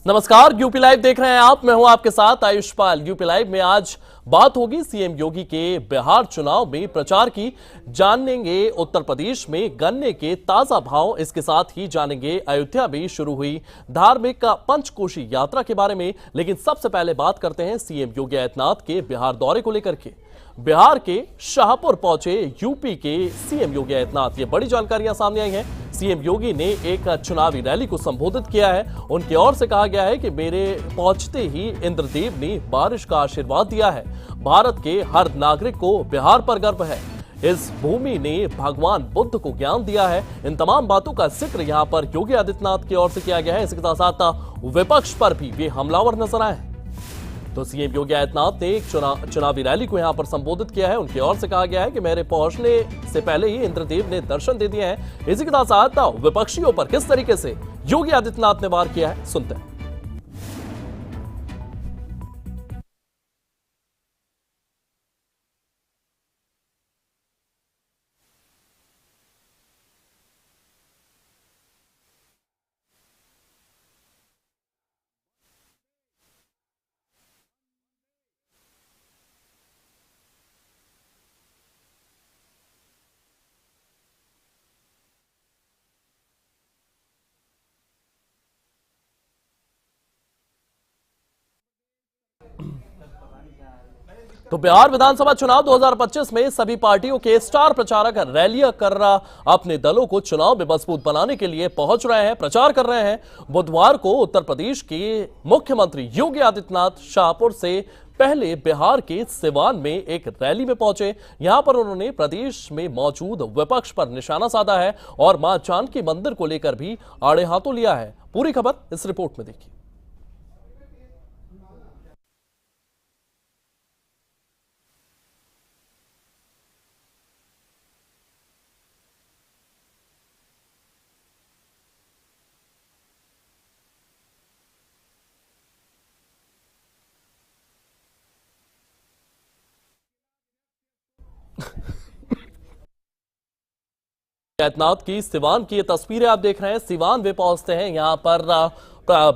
नमस्कार, UP live देख रहे हैं आप। मैं हूं आपके साथ आयुष्पाल। यूपी लाइव में आज बात होगी सीएम योगी के बिहार चुनाव में प्रचार की। जानेंगे उत्तर प्रदेश में गन्ने के ताजा भाव, इसके साथ ही जानेंगे अयोध्या में शुरू हुई धार्मिक पंचकोशी यात्रा के बारे में। लेकिन सबसे पहले बात करते हैं सीएम योगी आदित्यनाथ के बिहार दौरे को लेकर के। बिहार के शाहपुर पहुंचे यूपी के सीएम योगी आदित्यनाथ। ये बड़ी जानकारियां सामने आई हैं। सीएम योगी ने एक चुनावी रैली को संबोधित किया है। उनकी ओर से कहा गया है कि मेरे पहुंचते ही इंद्रदेव ने बारिश का आशीर्वाद दिया है। भारत के हर नागरिक को बिहार पर गर्व है। इस भूमि ने भगवान बुद्ध को ज्ञान दिया है। इन तमाम बातों का जिक्र यहां पर योगी आदित्यनाथ की ओर से किया गया है। इसके साथ साथ विपक्ष पर भी वे हमलावर नजर आए हैं। तो सीएम योगी आदित्यनाथ ने एक चुनावी रैली को यहां पर संबोधित किया है। उनकी ओर से कहा गया है कि मेरे पहुंचने से पहले ही इंद्रदेव ने दर्शन दे दिए हैं। इसी के साथ विपक्षियों पर किस तरीके से योगी आदित्यनाथ ने वार किया है, सुनते हैं। तो बिहार विधानसभा चुनाव 2025 में सभी पार्टियों के स्टार प्रचारक रैलियां कर अपने दलों को चुनाव में मजबूत बनाने के लिए पहुंच रहे हैं, प्रचार कर रहे हैं। बुधवार को उत्तर प्रदेश के मुख्यमंत्री योगी आदित्यनाथ शाहपुर से पहले बिहार के सिवान में एक रैली में पहुंचे। यहां पर उन्होंने प्रदेश में मौजूद विपक्ष पर निशाना साधा है और मां जानकी मंदिर को लेकर भी आड़े हाथों लिया है। पूरी खबर इस रिपोर्ट में देखिए। आदित्यनाथ की सिवान की ये तस्वीरें आप देख रहे हैं। सिवान वे पहुंचते हैं, यहां पर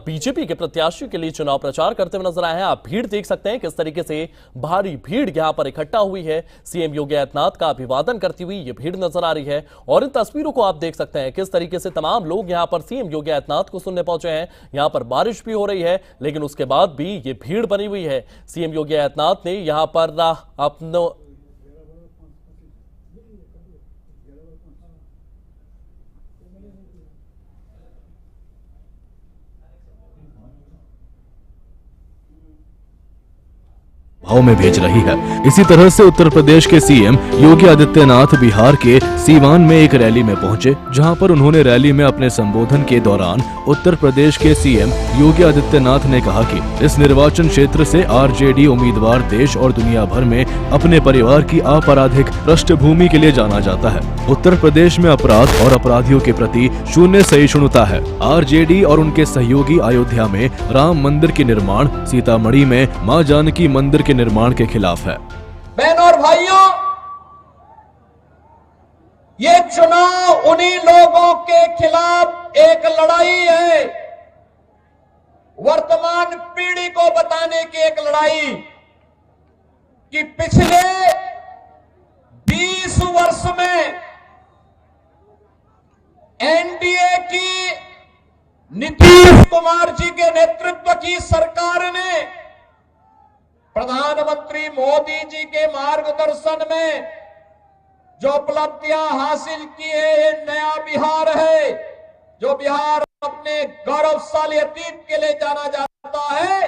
बीजेपी के प्रत्याशी के लिए चुनाव प्रचार करते हुए नजर आए हैं। आप भीड़ देख सकते हैं किस तरीके से भारी भीड़ यहां पर इकट्ठा हुई है। सीएम योगी आदित्यनाथ का अभिवादन करती हुई ये भीड़ नजर आ रही है। और इन तस्वीरों को आप देख सकते हैं किस तरीके से तमाम लोग यहां पर सीएम योगी आदित्यनाथ को सुनने पहुंचे हैं। यहां पर बारिश भी हो रही है, लेकिन उसके बाद भी ये भीड़ बनी हुई है। सीएम योगी आदित्यनाथ ने यहां पर अपने भाव में भेज रही है। इसी तरह से उत्तर प्रदेश के सीएम योगी आदित्यनाथ बिहार के सीवान में एक रैली में पहुंचे, जहां पर उन्होंने रैली में अपने संबोधन के दौरान उत्तर प्रदेश के सीएम योगी आदित्यनाथ ने कहा कि इस निर्वाचन क्षेत्र से आरजेडी उम्मीदवार देश और दुनिया भर में अपने परिवार की आपराधिक पृष्ठभूमि के लिए जाना जाता है। उत्तर प्रदेश में अपराध और अपराधियों के प्रति शून्य सहिष्णुता है। आरजेडी और उनके सहयोगी अयोध्या में राम मंदिर के निर्माण, सीतामढ़ी में मां जानकी मंदिर के निर्माण के खिलाफ है। बहनों और भाइयों, ये चुनाव उन्हीं लोगों के खिलाफ एक लड़ाई है। वर्तमान पीढ़ी को बताने की एक लड़ाई कि पिछले 20 वर्ष में एनडीए की नीतीश कुमार जी के नेतृत्व की सरकार ने प्रधानमंत्री मोदी जी के मार्गदर्शन में जो उपलब्धियां हासिल की है, ये नया बिहार है। जो बिहार अपने गौरवशाली अतीत के लिए जाना जाता है,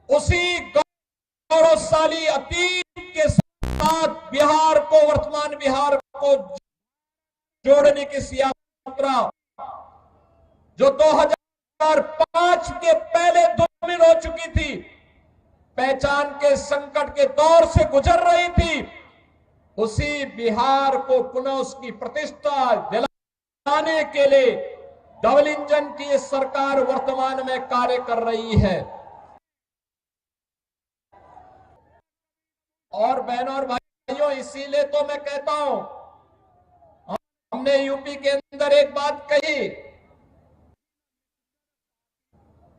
उसी गौरवशाली अतीत के साथ बिहार को, वर्तमान बिहार को जोड़ने की यात्रा जो 2005 के पहले धूमिल हो चुकी थी, पहचान के संकट के दौर से गुजर रही थी, उसी बिहार को पुनः उसकी प्रतिष्ठा दिलाने के लिए डबल इंजन की सरकार वर्तमान में कार्य कर रही है। और बहनों और भाइयों, इसीलिए तो मैं कहता हूं, हमने यूपी के अंदर एक बात कही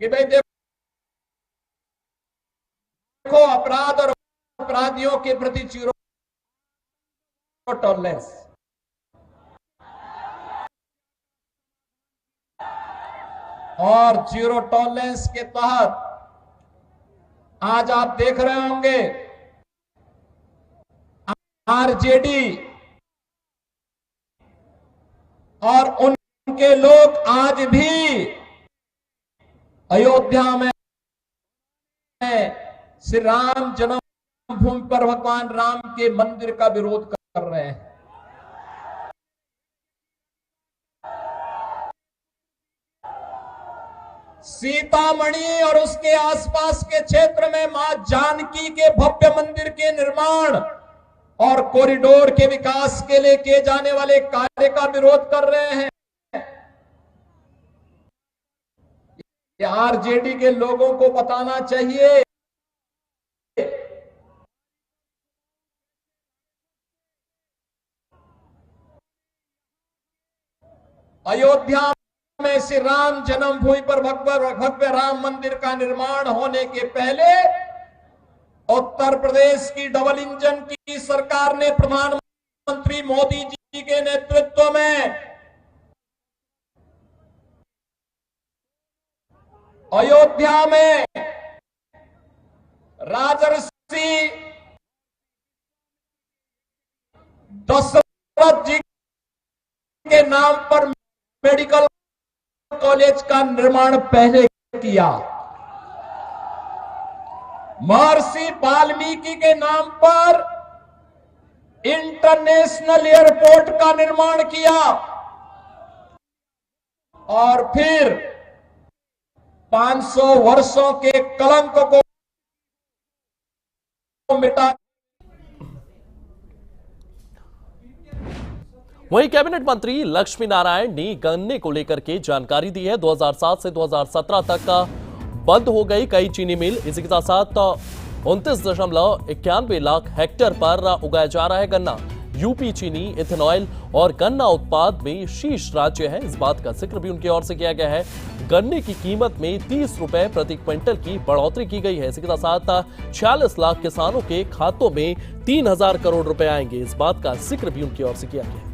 कि भाई देखो, अपराध और अपराधियों के प्रति जीरो टॉलरेंस। और जीरो टॉलरेंस के तहत आज आप देख रहे होंगे आरजेडी और उनके लोग आज भी अयोध्या में श्री राम जन्मभूमि पर भगवान राम के मंदिर का विरोध कर रहे हैं। सीतामढ़ी और उसके आसपास के क्षेत्र में मां जानकी के भव्य मंदिर के निर्माण और कॉरिडोर के विकास के लिए किए जाने वाले कार्य का विरोध कर रहे हैं। आरजेडी के लोगों को बताना चाहिए अयोध्या में श्री राम जन्मभूमि पर भव्य राम मंदिर का निर्माण होने के पहले उत्तर प्रदेश की डबल इंजन की सरकार ने प्रधानमंत्री मोदी जी के नेतृत्व में अयोध्या में राजर्षि दशरथ जी के नाम पर मेडिकल कॉलेज का निर्माण पहले किया। महर्षि वाल्मीकि के नाम पर इंटरनेशनल एयरपोर्ट का निर्माण किया और फिर 500 वर्षों के कलंक को मिटा। वहीं कैबिनेट मंत्री लक्ष्मी नारायण ने गन्ने को लेकर के जानकारी दी है। 2007 से 2017 तक बंद हो गई कई चीनी मिल। इसी के साथ साथ 29.91 लाख हेक्टेयर पर उगाया जा रहा है गन्ना। यूपी चीनी, इथेनॉल और गन्ना उत्पाद में शीर्ष राज्य है। इस बात का जिक्र भी उनकी ओर से किया गया है। गन्ने की कीमत में 30 रुपए प्रति क्विंटल की बढ़ोतरी की गई है। इसी के साथ 46 लाख किसानों के खातों में 3000 करोड़ रुपए आएंगे। इस बात का जिक्र भी उनकी ओर से किया गया है।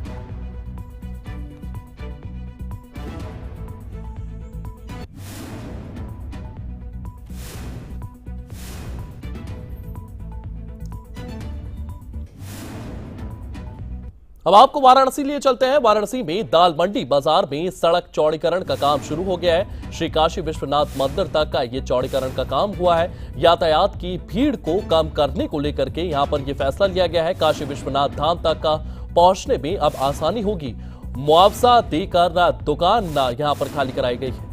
अब आपको वाराणसी लिए चलते हैं। वाराणसी में दाल मंडी बाजार में सड़क चौड़ीकरण का काम शुरू हो गया है। श्री काशी विश्वनाथ मंदिर तक का ये चौड़ीकरण का काम हुआ है। यातायात की भीड़ को कम करने को लेकर के यहां पर यह फैसला लिया गया है। काशी विश्वनाथ धाम तक का पहुंचने में अब आसानी होगी। मुआवजा देकर दुकान यहां पर खाली कराई गई है।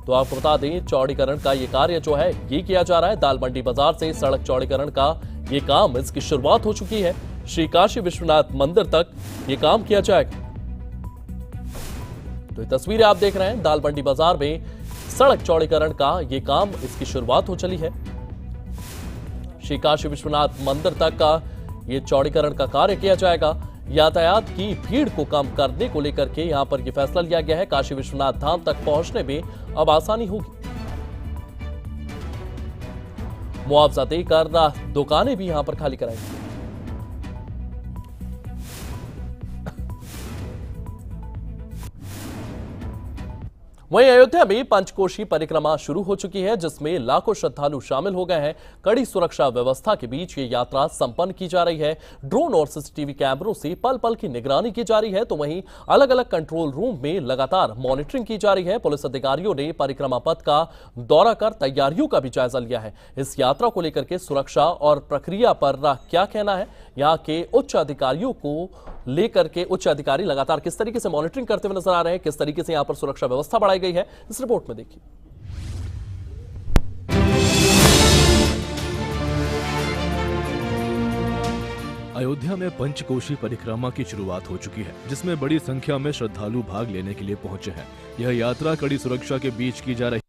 तो आपको बता दें, चौड़ीकरण का ये कार्य जो है ये किया जा रहा है। दाल मंडी बाजार से सड़क चौड़ीकरण का ये काम, इसकी शुरुआत हो चुकी है। श्री काशी विश्वनाथ मंदिर तक ये काम किया जाएगा। तो ये तस्वीरें आप देख रहे हैं, दाल मंडी बाजार में सड़क चौड़ीकरण का ये काम, इसकी शुरुआत हो चली है। श्री काशी विश्वनाथ मंदिर तक का ये चौड़ीकरण का कार्य किया जाएगा। यातायात की भीड़ को कम करने को लेकर के यहां पर यह फैसला लिया गया है। काशी विश्वनाथ धाम तक पहुंचने में अब आसानी होगी। मुआवजा देकर दुकानें भी यहां पर खाली कराएंगी। वहीं अयोध्या में पंचकोशी परिक्रमा शुरू हो चुकी है, जिसमें लाखों श्रद्धालु शामिल हो गए हैं। कड़ी सुरक्षा व्यवस्था के बीच ये यात्रा संपन्न की जा रही है। ड्रोन और सीसीटीवी कैमरों से पल पल की निगरानी की जा रही है। तो वहीं अलग अलग कंट्रोल रूम में लगातार मॉनिटरिंग की जा रही है। पुलिस अधिकारियों ने परिक्रमा पथ का दौरा कर तैयारियों का भी जायजा लिया है। इस यात्रा को लेकर के सुरक्षा और प्रक्रिया पर क्या कहना है, यहाँ के उच्च अधिकारियों को लेकर के उच्च अधिकारी लगातार किस तरीके से मॉनिटरिंग करते हुए नजर आ रहे हैं, किस तरीके से यहां पर सुरक्षा व्यवस्था बढ़ाई गई है, इस रिपोर्ट में देखिए। अयोध्या में पंचकोशी परिक्रमा की शुरुआत हो चुकी है, जिसमें बड़ी संख्या में श्रद्धालु भाग लेने के लिए पहुंचे हैं। यह यात्रा कड़ी सुरक्षा के बीच की जा रही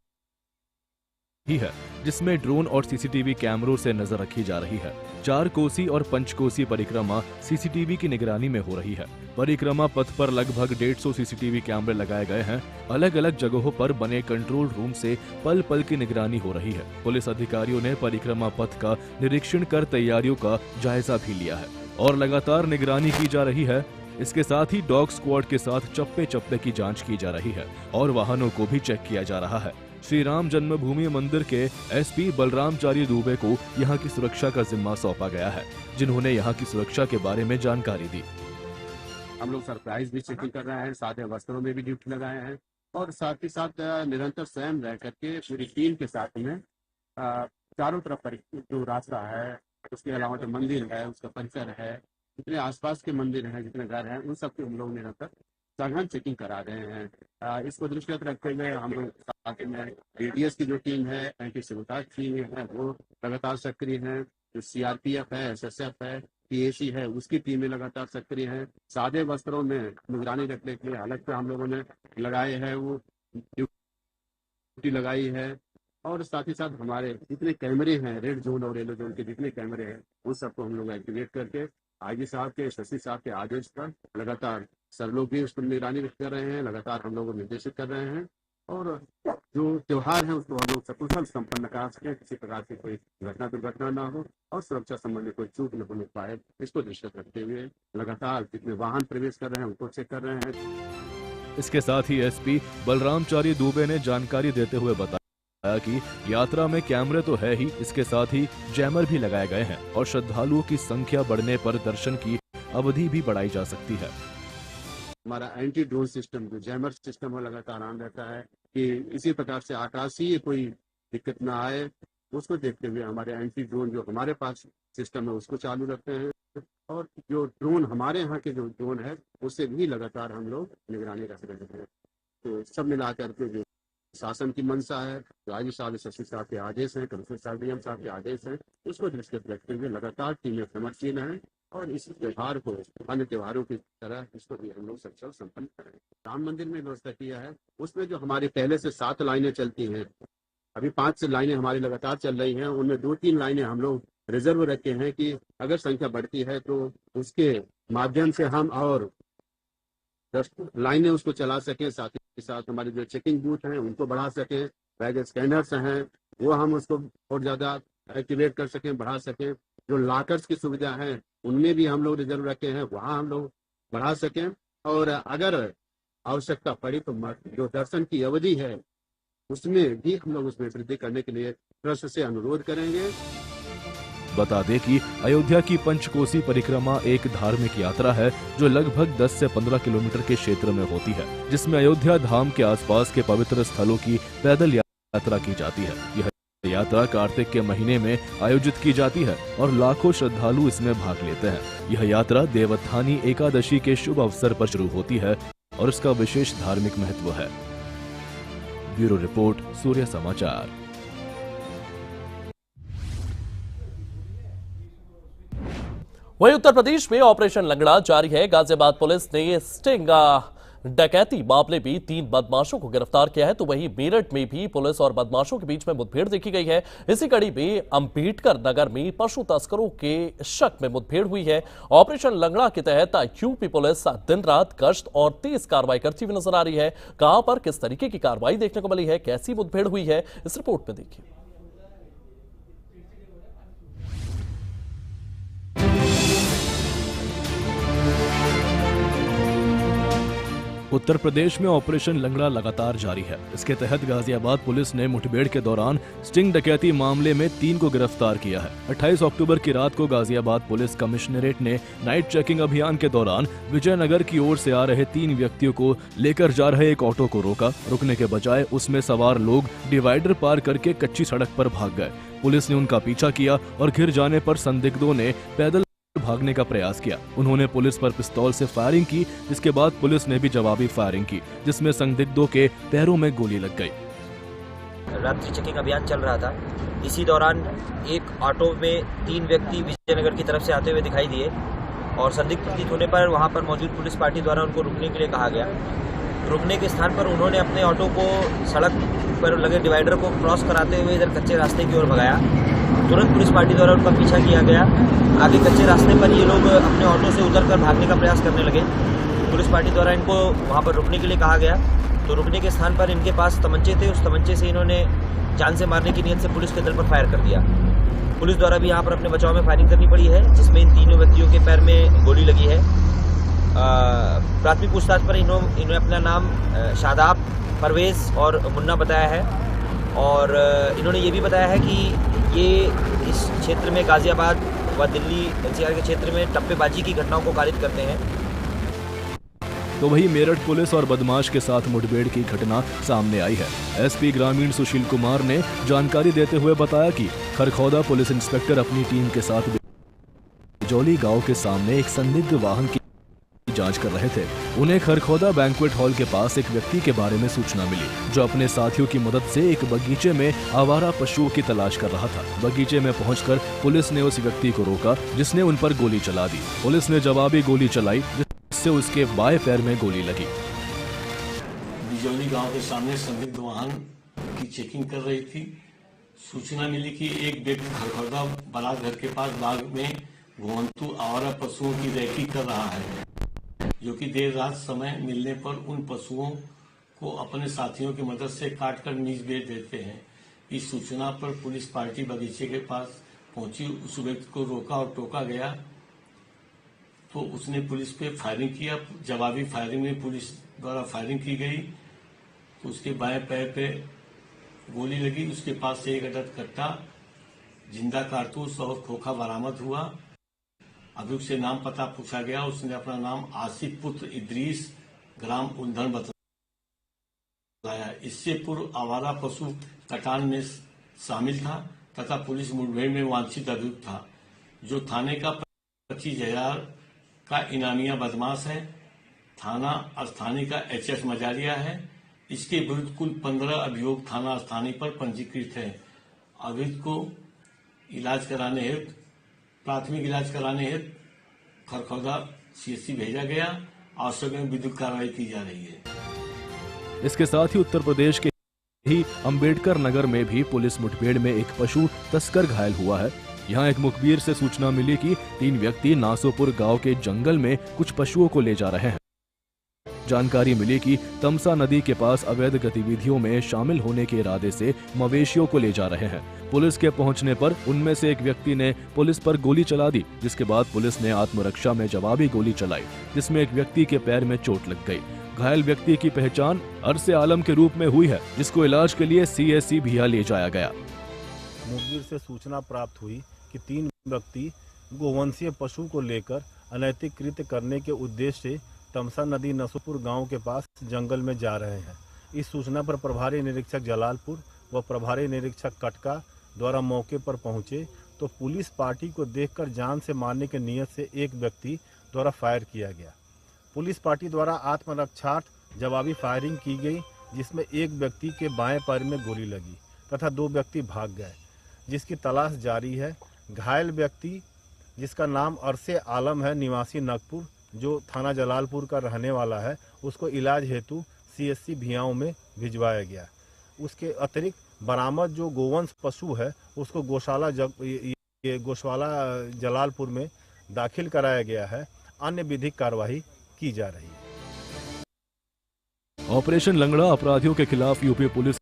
है। जिसमें ड्रोन और सीसीटीवी कैमरों से नजर रखी जा रही है। 4 कोसी और पंचकोसी परिक्रमा सीसीटीवी की निगरानी में हो रही है। परिक्रमा पथ पर लगभग 150 सीसीटीवी कैमरे लगाए गए हैं। अलग अलग जगहों पर बने कंट्रोल रूम से पल पल की निगरानी हो रही है। पुलिस अधिकारियों ने परिक्रमा पथ का निरीक्षण कर तैयारियों का जायजा भी लिया है और लगातार निगरानी की जा रही है। इसके साथ ही डॉग स्क्वाड के साथ चप्पे चप्पे की जांच की जा रही है और वाहनों को भी चेक किया जा रहा है। श्री राम जन्मभूमि मंदिर के एसपी बलरामचारी दुबे को यहां की सुरक्षा का जिम्मा सौंपा गया है, जिन्होंने यहां की सुरक्षा के बारे में जानकारी दी। हम लोग सरप्राइज भी चेकिंग कर रहे हैं, साथ में वस्त्रों में भी ड्यूटी लगाए हैं और साथ ही साथ निरंतर स्वयं रह करके पूरी टीम के साथ में चारों तरफ जो रास्ता है, उसके अलावा जो मंदिर है उसका परिसर है, जितने आसपास के मंदिर हैं, जितने घर हैं, उन सबके हम लोग निरंतर सघन चेकिंग करा रहे हैं। इसको दृष्टिगत रखते हुए हम लोग साथ में एडीएस की जो टीम है, एंटी सैबोटाज टीम है, वो लगातार सक्रिय है। जो सीआरपीएफ है, एसएसएफ है, पीएसी है, उसकी टीमें लगातार सक्रिय हैं। सादे वस्त्रों में निगरानी रखने के लिए अलग से हम लोगों ने लगाए हैं, वो ड्यूटी लगाई है। और साथ ही साथ हमारे जितने कैमरे हैं, रेड जोन और येलो जोन के जितने कैमरे हैं, उन सबको हम लोग एक्टिवेट करके आईजी साहब के, शशि साहब के आदेश पर लगातार सर लोग भी उस पर निगरानी कर रहे हैं, लगातार हम लोग निर्देशित कर रहे हैं। और जो त्योहार है उसको हम लोग सकुशल संपन्न करा सके, किसी प्रकार से कोई घटना दुर्घटना ना हो और सुरक्षा संबंधी कोई चूक न होने पाए, इसको दृष्टिगत रखते हुए लगातार जितने वाहन प्रवेश कर रहे हैं उनको चेक कर रहे हैं। इसके साथ ही एसपी बलरामचारी दुबे ने जानकारी देते हुए बताया कि यात्रा में कैमरे तो है ही, इसके साथ ही जैमर भी लगाए गए हैं और श्रद्धालुओं की संख्या बढ़ने पर दर्शन की अवधि भी बढ़ाई जा सकती है। हमारा एंटी ड्रोन सिस्टम, जो जैमर सिस्टम है, लगातार ऑन रहता है कि इसी प्रकार से आकाशीय कोई दिक्कत ना आए, उसको देखते हुए हमारे एंटी ड्रोन जो हमारे पास सिस्टम है उसको चालू रखते हैं। और जो ड्रोन हमारे यहाँ के जो ड्रोन है उससे भी लगातार हम लोग निगरानी रख रहे हैं। तो सब मिलाकर के जो शासन की मंशा है, जो आईजी साहब, शशि साहब के आदेश हैं, कमिश्नर साहब, डीएम साहब के आदेश हैं, उसको दृष्टिगत रखते हुए लगातार टीमें प्रमोदशील हैं और इस त्योहार को अन्य त्योहारों की तरह इसको भी हम लोग सक्षम संपन्न करें। राम मंदिर में व्यवस्था किया है, उसमें जो हमारे पहले से 7 लाइनें चलती हैं, अभी 5 लाइनें हमारी लगातार चल रही हैं, उनमें 2-3 लाइनें हम लोग रिजर्व रखे हैं कि अगर संख्या बढ़ती है तो उसके माध्यम से हम और 10 लाइनें उसको चला सकें। साथ ही साथ हमारे जो चेकिंग बूथ हैं उनको बढ़ा सकें, बैग स्कैनर्स हैं वो हम उसको और ज़्यादा एक्टिवेट कर सकें, बढ़ा सकें। जो लॉकर्स की सुविधा है उनमें भी हम लोग रिजर्व रखे हैं, वहाँ हम लोग बढ़ा सकें। और अगर आवश्यकता पड़ी तो जो दर्शन की अवधि है उसमें भी हम लोग उसमें वृद्धि करने के लिए ट्रस्ट से अनुरोध करेंगे। बता दें कि अयोध्या की पंचकोसी परिक्रमा एक धार्मिक यात्रा है जो लगभग 10 से 15 किलोमीटर के क्षेत्र में होती है, जिसमें अयोध्या धाम के आसपास के पवित्र स्थलों की पैदल यात्रा की जाती है। यह यात्रा कार्तिक के महीने में आयोजित की जाती है और लाखों श्रद्धालु इसमें भाग लेते हैं। यह यात्रा देवोत्थानी एकादशी के शुभ अवसर पर शुरू होती है और इसका विशेष धार्मिक महत्व है। ब्यूरो रिपोर्ट, सूर्य समाचार। वहीं उत्तर प्रदेश में ऑपरेशन लंगड़ा जारी है। गाजियाबाद पुलिस ने स्टिंग डकैती मामले में 3 बदमाशों को गिरफ्तार किया है, तो वहीं मेरठ में भी पुलिस और बदमाशों के बीच में मुठभेड़ देखी गई है। इसी कड़ी में अंबेडकर नगर में पशु तस्करों के शक में मुठभेड़ हुई है। ऑपरेशन लंगड़ा के तहत यूपी पुलिस दिन रात गश्त और तेज कार्रवाई करती हुई नजर आ रही है। कहां पर किस तरीके की कार्रवाई देखने को मिली है, कैसी मुठभेड़ हुई है, इस रिपोर्ट में देखिए। उत्तर प्रदेश में ऑपरेशन लंगड़ा लगातार जारी है। इसके तहत गाजियाबाद पुलिस ने मुठभेड़ के दौरान स्टिंग डकैती मामले में 3 को गिरफ्तार किया है। 28 अक्टूबर की रात को गाजियाबाद पुलिस कमिश्नरेट ने नाइट चेकिंग अभियान के दौरान विजयनगर की ओर से आ रहे 3 व्यक्तियों को लेकर जा रहे एक ऑटो को रोका। रुकने के बजाय उसमें सवार लोग डिवाइडर पार करके कच्ची सड़क पर भाग गए। पुलिस ने उनका पीछा किया और घिर जाने पर संदिग्धों ने पैदल भागने का प्रयास किया। उन्होंने पुलिस पर पिस्तौल से फायरिंग की, जिसके बाद पुलिस ने भी जवाबी फायरिंग की, जिसमें संदिग्धों के पैरों में गोली लग गई। रात्रि चेकिंग अभियान चल रहा था। इसी दौरान एक ऑटो में 3 व्यक्ति विजयनगर की तरफ से आते हुए दिखाई दिए और संदिग्ध प्रतीत होने पर वहां पर मौजूद पुलिस पार्टी द्वारा उनको रुकने के लिए कहा गया। रुकने के स्थान पर उन्होंने अपने ऑटो को सड़क पर लगे डिवाइडर को क्रॉस कराते हुए इधर कच्चे रास्ते की ओर भगाया। तुरंत पुलिस पार्टी द्वारा उनका पीछा किया गया। आगे कच्चे रास्ते पर ये लोग अपने ऑटो से उतरकर भागने का प्रयास करने लगे। पुलिस पार्टी द्वारा इनको वहाँ पर रुकने के लिए कहा गया, तो रुकने के स्थान पर इनके पास तमंचे थे। उस तमंचे से इन्होंने जान से मारने की नीयत से पुलिस के दल पर फायर कर दिया। पुलिस द्वारा भी यहाँ पर अपने बचाव में फायरिंग करनी पड़ी है, जिसमें इन तीनों व्यक्तियों के पैर में गोली लगी है। प्राथमिक पूछताछ पर इन्होंने अपना नाम शादाब, परवेज और मुन्ना बताया है, और इन्होंने ये भी बताया है कि ये इस क्षेत्र में गाजियाबाद व दिल्ली एनसीआर के क्षेत्र में टप्पेबाजी की घटनाओं को खारिज करते हैं। तो वही मेरठ पुलिस और बदमाश के साथ मुठभेड़ की घटना सामने आई है। एसपी ग्रामीण सुशील कुमार ने जानकारी देते हुए बताया कि खरखौदा पुलिस इंस्पेक्टर अपनी टीम के साथ बिजौली गांव के सामने एक संदिग्ध वाहन की जांच कर रहे थे। उन्हें खरखौदा बैंक्वेट हॉल के पास एक व्यक्ति के बारे में सूचना मिली, जो अपने साथियों की मदद से एक बगीचे में आवारा पशुओं की तलाश कर रहा था। बगीचे में पहुंचकर पुलिस ने उस व्यक्ति को रोका, जिसने उन पर गोली चला दी। पुलिस ने जवाबी गोली चलाई, जिससे उसके बाएं पैर में गोली लगी। बिजौली गांव के सामने संदिग्ध वाहन की चेकिंग कर रही थी। सूचना मिली कि एक व्यक्ति खरखौदा बारात घर के पास बाग में घुमंतु आवारा पशुओं की रैकी कर रहा है, जो कि देर रात समय मिलने पर उन पशुओं को अपने साथियों की मदद से काटकर नीच बेच देते हैं। इस सूचना पर पुलिस पार्टी बगीचे के पास पहुंची। उस व्यक्ति को रोका और टोका गया, तो उसने पुलिस पे फायरिंग किया। जवाबी फायरिंग में पुलिस द्वारा फायरिंग की गई, तो उसके बाएं पैर पे गोली लगी। उसके पास से एक अदद कट्टा, जिंदा कारतूस और खोखा बरामद हुआ। अभियुक्त से नाम पता पूछा गया। उसने अपना नाम आसिफ पुत्र इद्रीस ग्राम उल्धन बताया। इससे पूर्व आवारा पशु कटान में शामिल था तथा पुलिस मुठभेड़ में वांछित अभियुक्त था, जो थाने का 25,000 का इनामिया बदमाश है। थाना अस्थानी का HS मजारिया है। इसके विरुद्ध कुल 15 अभियोग थाना अस्थानी पर पंजीकृत है। अभियुक्त को इलाज कराने हेतु प्राथमिक इलाज कराने हेतु खरखौदा CSC भेजा गया। आवश्यक में विद्युत कार्रवाई की जा रही है। इसके साथ ही उत्तर प्रदेश के ही अंबेडकर नगर में भी पुलिस मुठभेड़ में एक पशु तस्कर घायल हुआ है। यहाँ एक मुखबिर से सूचना मिली कि 3 व्यक्ति नासोपुर गांव के जंगल में कुछ पशुओं को ले जा रहे हैं। जानकारी मिली कि तमसा नदी के पास अवैध गतिविधियों में शामिल होने के इरादे से मवेशियों को ले जा रहे हैं। पुलिस के पहुंचने पर उनमें से एक व्यक्ति ने पुलिस पर गोली चला दी, जिसके बाद पुलिस ने आत्मरक्षा में जवाबी गोली चलाई, जिसमें एक व्यक्ति के पैर में चोट लग गई। घायल व्यक्ति की पहचान अरसे आलम के रूप में हुई है, जिसको इलाज के लिए CSC भिया ले जाया गया। मुखबिर से सूचना प्राप्त हुई कि 3 व्यक्ति गोवंशीय पशु को लेकर अनैतिक कृत्य करने के उद्देश्य से तमसा नदी नसोपुर गांव के पास जंगल में जा रहे हैं। इस सूचना पर प्रभारी निरीक्षक जलालपुर व प्रभारी निरीक्षक कटका द्वारा मौके पर पहुंचे, तो पुलिस पार्टी को देखकर जान से मारने की नीयत से एक व्यक्ति द्वारा फायर किया गया। पुलिस पार्टी द्वारा आत्मरक्षार्थ जवाबी फायरिंग की गई, जिसमें एक व्यक्ति के बाएं पैर में गोली लगी तथा 2 व्यक्ति भाग गए, जिसकी तलाश जारी है। घायल व्यक्ति, जिसका नाम अरसे आलम है, निवासी नगपुर, जो थाना जलालपुर का रहने वाला है, उसको इलाज हेतु CSC भियाओं में भिजवाया गया। उसके अतिरिक्त बरामद जो गोवंश पशु है, उसको गौशाला जलालपुर में दाखिल कराया गया है। अन्य विधिक कार्यवाही की जा रही है। ऑपरेशन लंगड़ा अपराधियों के खिलाफ यूपी पुलिस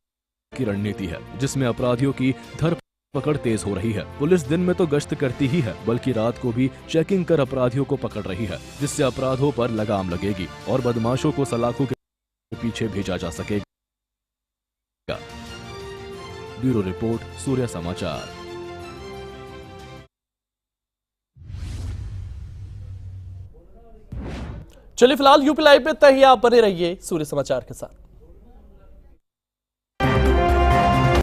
की रणनीति है, जिसमें अपराधियों की धरपकड़ तेज हो रही है। पुलिस दिन में तो गश्त करती ही है, बल्कि रात को भी चेकिंग कर अपराधियों को पकड़ रही है, जिससे अपराधों पर लगाम लगेगी और बदमाशों को सलाखों के पीछे भेजा जा सकेगा। ब्यूरो रिपोर्ट, सूर्य समाचार। चलिए फिलहाल यूपी लाइव में तय आप बने रहिए सूर्य समाचार के साथ।